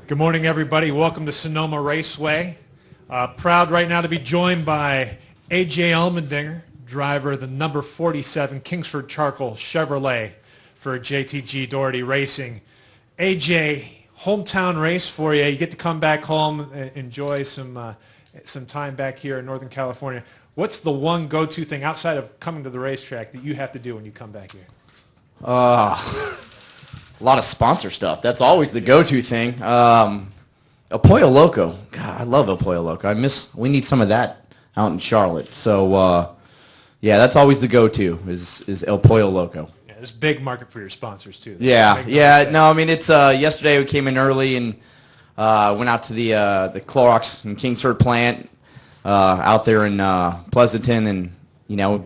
Good morning, everybody. Welcome to Sonoma Raceway. Proud right now to be joined by AJ Allmendinger, driver of the number 47 Kingsford Charcoal Chevrolet for JTG Doherty Racing. AJ, hometown race for you. You get to come back home and enjoy some time back here in Northern California. What's the one go-to thing outside of coming to the racetrack that you have to do when you come back here? A lot of sponsor stuff. That's always the go-to thing. El Pollo Loco. God, I love El Pollo Loco. We need some of that out in Charlotte. So, yeah, that's always the go-to is El Pollo Loco. Yeah, there's a big market for your sponsors, too. Yeah. No, I mean, it's yesterday we came in early and went out to the Clorox and Kingsford plant out there in Pleasanton and,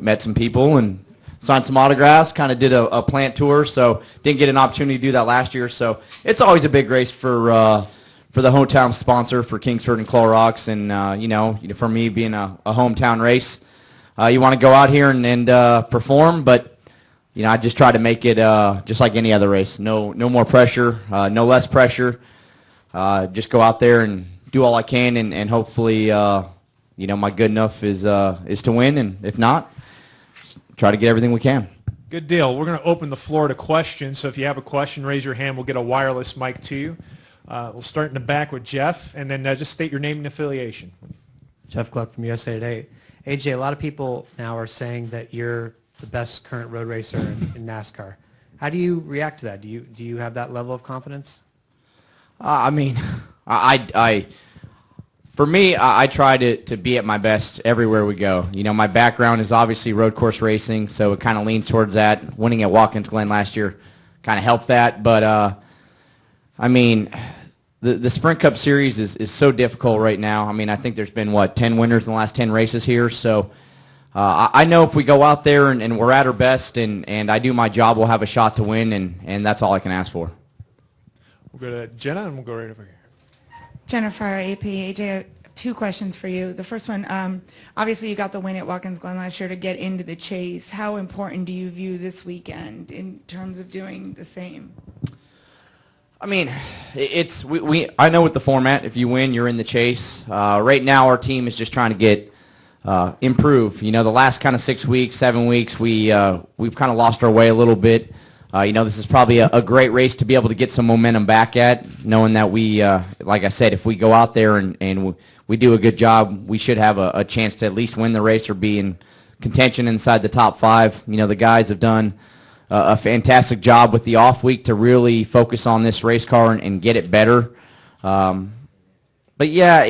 met some people and signed some autographs, kind of did a plant tour, so didn't get an opportunity to do that last year. So it's always a big race for the hometown sponsor for Kingsford and Clorox, and for me being a hometown race, you want to go out here and perform, but I just try to make it just like any other race. No more pressure, no less pressure. Just go out there and do all I can, and hopefully my good enough is to win, and if not, try to get everything we can. Good deal. We're going to open the floor to questions. So if you have a question, raise your hand. We'll get a wireless mic to you. We'll start in the back with Jeff, and then just state your name and affiliation. Jeff Gluck from USA Today. AJ, a lot of people now are saying that you're the best current road racer in NASCAR. How do you react to that? Do you have that level of confidence? For me, I try to be at my best everywhere we go. My background is obviously road course racing, so it kind of leans towards that. Winning at Watkins Glen last year kind of helped that. But, the Sprint Cup Series is so difficult right now. I think there's been, 10 winners in the last 10 races here. So I know if we go out there and we're at our best and I do my job, we'll have a shot to win, and that's all I can ask for. We'll go to Jenna, and we'll go right over here. Jennifer, AP, AJ, I have two questions for you. The first one, obviously you got the win at Watkins Glen last year to get into the chase. How important do you view this weekend in terms of doing the same? I know with the format, if you win, you're in the chase. Right now our team is just trying to get improve. The last kind of 6 weeks, 7 weeks, we've kind of lost our way a little bit. This is probably a great race to be able to get some momentum back at, knowing that we, like I said, if we go out there and we do a good job, we should have a chance to at least win the race or be in contention inside the top 5. The guys have done a fantastic job with the off week to really focus on this race car and get it better. But yeah,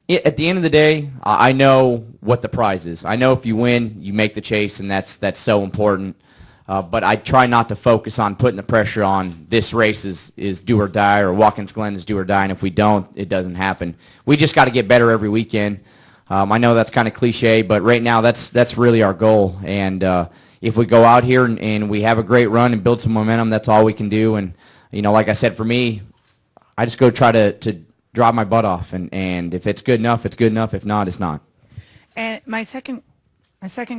at the end of the day, I know what the prize is. I know if you win, you make the chase, and that's so important. But I try not to focus on putting the pressure on this race is do or die, or Watkins Glen is do or die, and if we don't, it doesn't happen. We just got to get better every weekend. I know that's kind of cliche, but right now that's really our goal. And if we go out here and we have a great run and build some momentum, that's all we can do. And like I said, for me, I just go try to drive my butt off, and if it's good enough, it's good enough. If not, it's not. And my second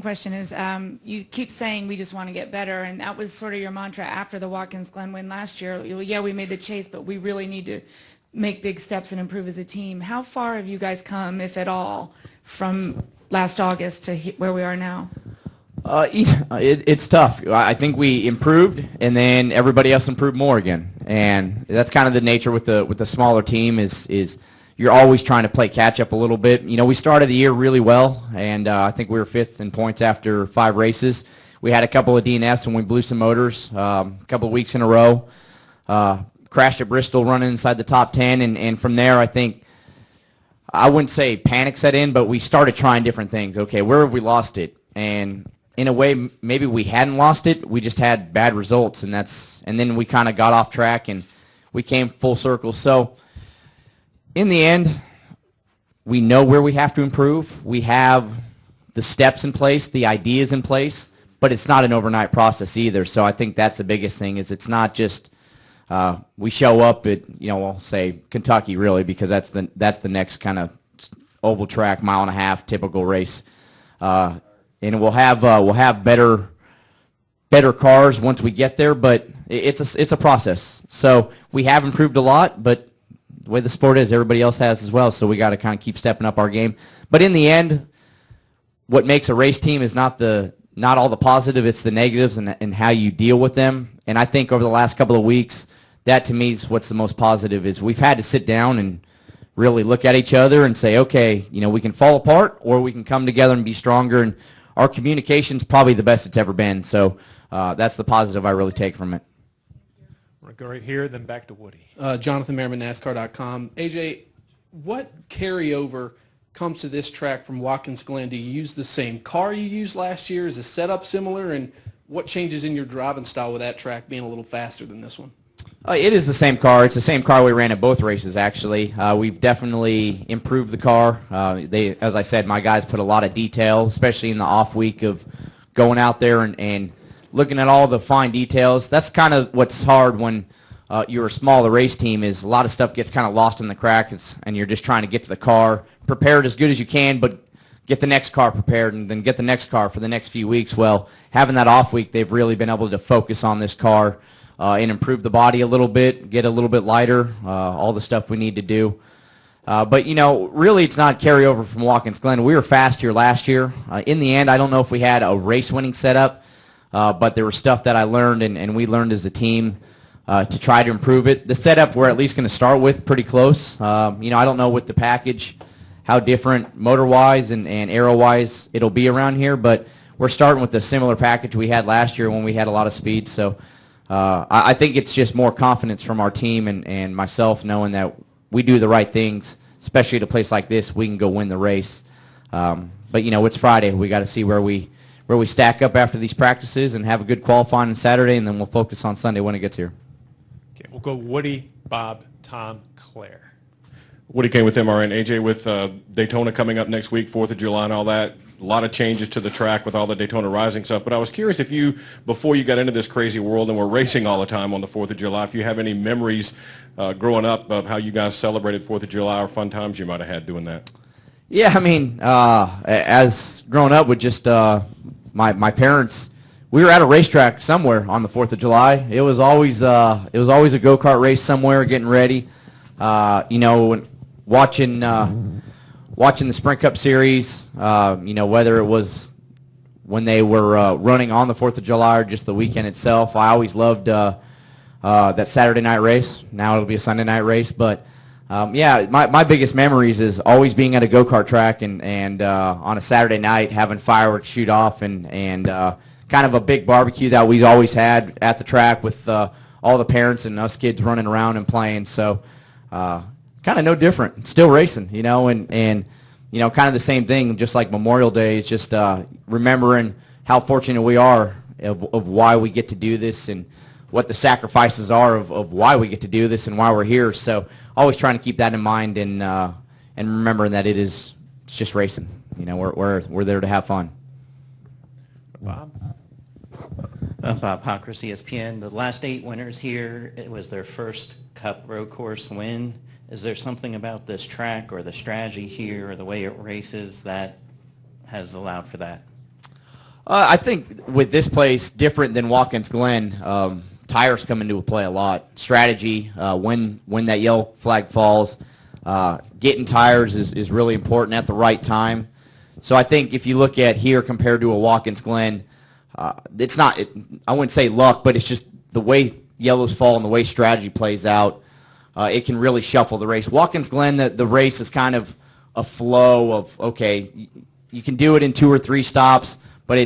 question is, you keep saying we just want to get better, and that was sort of your mantra after the Watkins Glen win last year. Yeah, we made the chase, but we really need to make big steps and improve as a team. How far have you guys come, if at all, from last August to where we are now? It's tough. I think we improved, and then everybody else improved more again, and that's kind of the nature with the smaller team is you're always trying to play catch up a little bit. We started the year really well, and I think we were 5th in points after 5 races. We had a couple of DNFs, and we blew some motors a couple of weeks in a row. Crashed at Bristol running inside the top 10, and from there I think, I wouldn't say panic set in, but we started trying different things. Okay, where have we lost it? And in a way, maybe we hadn't lost it. We just had bad results, and then we kind of got off track, and we came full circle. So in the end, we know where we have to improve. We have the steps in place, the ideas in place, but it's not an overnight process either. So I think that's the biggest thing is it's not just we show up at, we'll say Kentucky really, because that's the next kind of oval track, mile and a half, typical race. And we'll have better cars once we get there, but it's a process. So we have improved a lot, but the way the sport is, everybody else has as well. So we got to kind of keep stepping up our game. But in the end, what makes a race team is not all the positive, it's the negatives and how you deal with them. And I think over the last couple of weeks, that to me is what's the most positive, is we've had to sit down and really look at each other and say, okay, we can fall apart or we can come together and be stronger. And our communication's probably the best it's ever been. So that's the positive I really take from it. We're going to go right here, then back to Woody. Jonathan Merriman, NASCAR.com. AJ, what carryover comes to this track from Watkins Glen? Do you use the same car you used last year? Is the setup similar? And what changes in your driving style with that track being a little faster than this one? It is the same car. It's the same car we ran at both races, actually. We've definitely improved the car. As I said, my guys put a lot of detail, especially in the off week of going out there and looking at all the fine details. That's kind of what's hard when you're a smaller race team, is a lot of stuff gets kind of lost in the cracks, and you're just trying to get to the car, prepared as good as you can, but get the next car prepared and then get the next car for the next few weeks. Well, having that off week, they've really been able to focus on this car and improve the body a little bit, get a little bit lighter, all the stuff we need to do. But, really it's not carryover from Watkins Glen. We were fast here last year. In the end, I don't know if we had a race-winning setup, but there was stuff that I learned and we learned as a team to try to improve it. The setup we're at least going to start with pretty close. I don't know with the package how different motor-wise and aero-wise it'll be around here, but we're starting with the similar package we had last year when we had a lot of speed. So I think it's just more confidence from our team and myself, knowing that we do the right things, especially at a place like this. We can go win the race. But it's Friday. We got to see where we stack up after these practices and have a good qualifying on Saturday, and then we'll focus on Sunday when it gets here. Okay, we'll go Woody, Bob, Tom, Claire. Woody came with MRN. AJ, with Daytona coming up next week, 4th of July and all that, a lot of changes to the track with all the Daytona Rising stuff. But I was curious if you, before you got into this crazy world and were racing all the time on the 4th of July, if you have any memories growing up of how you guys celebrated 4th of July or fun times you might have had doing that. Yeah, as growing up with just my parents, we were at a racetrack somewhere on the 4th of July. It was always a go-kart race somewhere, getting ready. Watching the Sprint Cup Series, whether it was when they were running on the 4th of July or just the weekend itself. I always loved that Saturday night race. Now it'll be a Sunday night race. But, my biggest memories is always being at a go-kart track and on a Saturday night having fireworks shoot off and kind of a big barbecue that we always had at the track with all the parents and us kids running around and playing. So kind of no different. Still racing, and kind of the same thing, just like Memorial Day, is just remembering how fortunate we are of why we get to do this and what the sacrifices are of why we get to do this and why we're here. So always trying to keep that in mind and remembering that it's just racing. We're there to have fun. Bob? Bob Hawkers, ESPN. The last 8 winners here, it was their first Cup road course win. Is there something about this track or the strategy here or the way it races that has allowed for that? I think with this place, different than Watkins Glen, tires come into play a lot. Strategy, when that yellow flag falls, getting tires is really important at the right time. So I think if you look at here compared to a Watkins Glen, it's not, I wouldn't say luck, but it's just the way yellows fall and the way strategy plays out. It can really shuffle the race. Watkins Glen, the race is kind of a flow of, okay, you can do it in 2 or 3 stops, but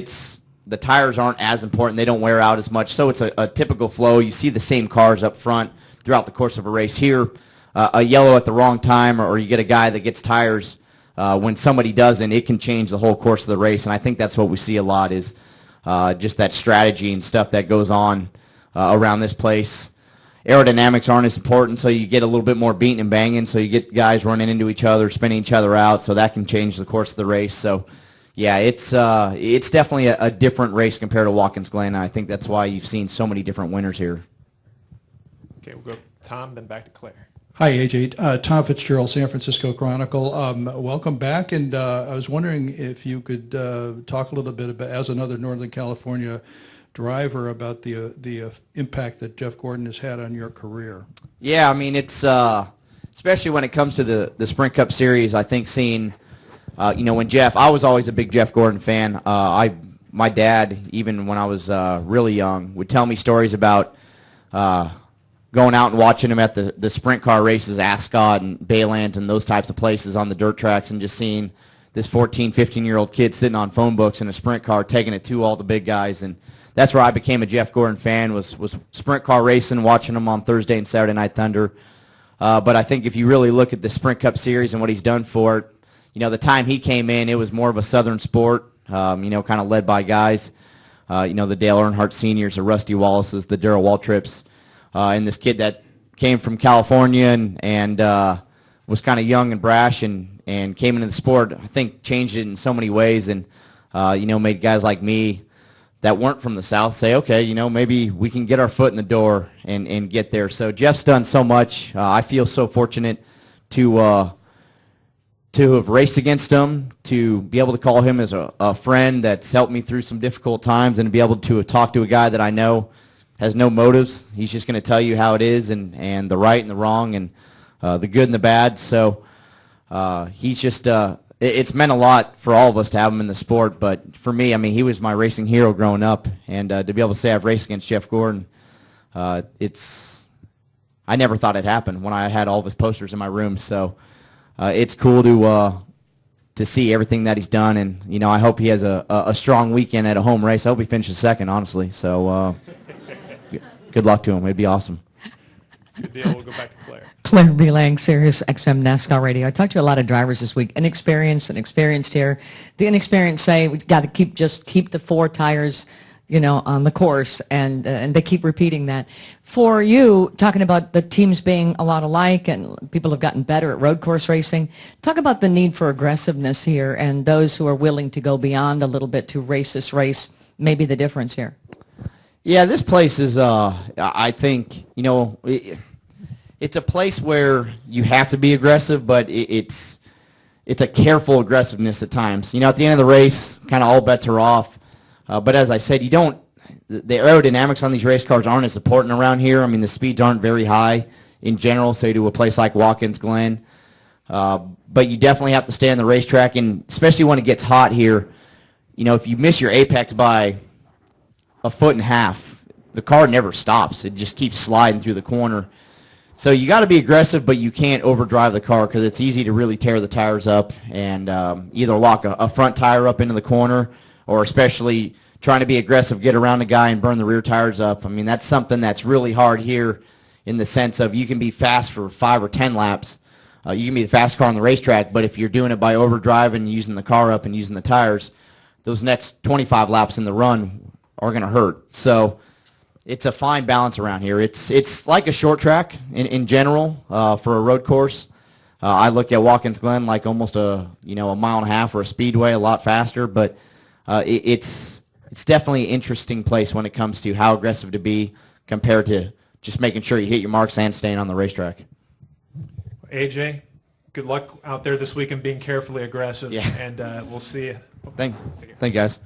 the tires aren't as important. They don't wear out as much. So it's a typical flow. You see the same cars up front throughout the course of a race. Here, a yellow at the wrong time, or you get a guy that gets tires when somebody doesn't, it can change the whole course of the race. And I think that's what we see a lot is just that strategy and stuff that goes on around this place. Aerodynamics aren't as important, so you get a little bit more beating and banging, so you get guys running into each other, spinning each other out, so that can change the course of the race. So, yeah, it's definitely a different race compared to Watkins Glen, and I think that's why you've seen so many different winners here. Okay, we'll go Tom, then back to Claire. Hi, AJ. Tom Fitzgerald, San Francisco Chronicle. Welcome back, and I was wondering if you could talk a little bit about, as another Northern California driver about the impact that Jeff Gordon has had on your career. Yeah, I mean, it's especially when it comes to the Sprint Cup Series, I think seeing, when I was always a big Jeff Gordon fan. My dad, even when I was really young, would tell me stories about going out and watching him at the sprint car races, Ascot and Baylands and those types of places on the dirt tracks, and just seeing this 14, 15-year-old kid sitting on phone books in a sprint car taking it to all the big guys. And that's where I became a Jeff Gordon fan, was sprint car racing, watching him on Thursday and Saturday Night Thunder. But I think if you really look at the Sprint Cup Series and what he's done for it, the time he came in, it was more of a Southern sport, kind of led by guys, the Dale Earnhardt Seniors, the Rusty Wallaces, the Darrell Waltrips, and this kid that came from California and was kind of young and brash and came into the sport. I think changed it in so many ways and, made guys like me that weren't from the South say, okay, maybe we can get our foot in the door and get there. So Jeff's done so much. I feel so fortunate to have raced against him, to be able to call him as a friend that's helped me through some difficult times, and to be able to talk to a guy that I know has no motives. He's just going to tell you how it is and the right and the wrong and the good and the bad. So he's just it's meant a lot for all of us to have him in the sport. But for me, I mean, he was my racing hero growing up. And to be able to say I've raced against Jeff Gordon, I never thought it happened when I had all of his posters in my room. So it's cool to see everything that he's done. And, I hope he has a strong weekend at a home race. I hope he finishes second, honestly. So good luck to him. It'd be awesome. Good deal. We'll go back to Claire. Claire Belang, Sirius XM NASCAR Radio. I talked to a lot of drivers this week, inexperienced and experienced here. The inexperienced say we got to keep the four tires, on the course, and they keep repeating that. For you, talking about the teams being a lot alike and people have gotten better at road course racing, talk about the need for aggressiveness here and those who are willing to go beyond a little bit to race this race, maybe the difference here. Yeah, this place is, I think, it's a place where you have to be aggressive, but it's a careful aggressiveness at times. At the end of the race, kind of all bets are off. But as I said, the aerodynamics on these race cars aren't as important around here. I mean, the speeds aren't very high in general, say to a place like Watkins Glen. But you definitely have to stay on the racetrack, and especially when it gets hot here, if you miss your apex by a foot and a half, the car never stops. It just keeps sliding through the corner. So you got to be aggressive, but you can't overdrive the car because it's easy to really tear the tires up and either lock a front tire up into the corner, or especially trying to be aggressive, get around the guy and burn the rear tires up. I mean, that's something that's really hard here in the sense of you can be fast for 5 or 10 laps. You can be the fastest car on the racetrack, but if you're doing it by overdriving, using the car up and using the tires, those next 25 laps in the run are going to hurt. So it's a fine balance around here. It's like a short track in general for a road course. I look at Watkins Glen like almost a mile and a half or a speedway, a lot faster, but it's definitely an interesting place when it comes to how aggressive to be compared to just making sure you hit your marks and staying on the racetrack. AJ, good luck out there this weekend being carefully aggressive, yeah. and we'll see you. Thank you, guys.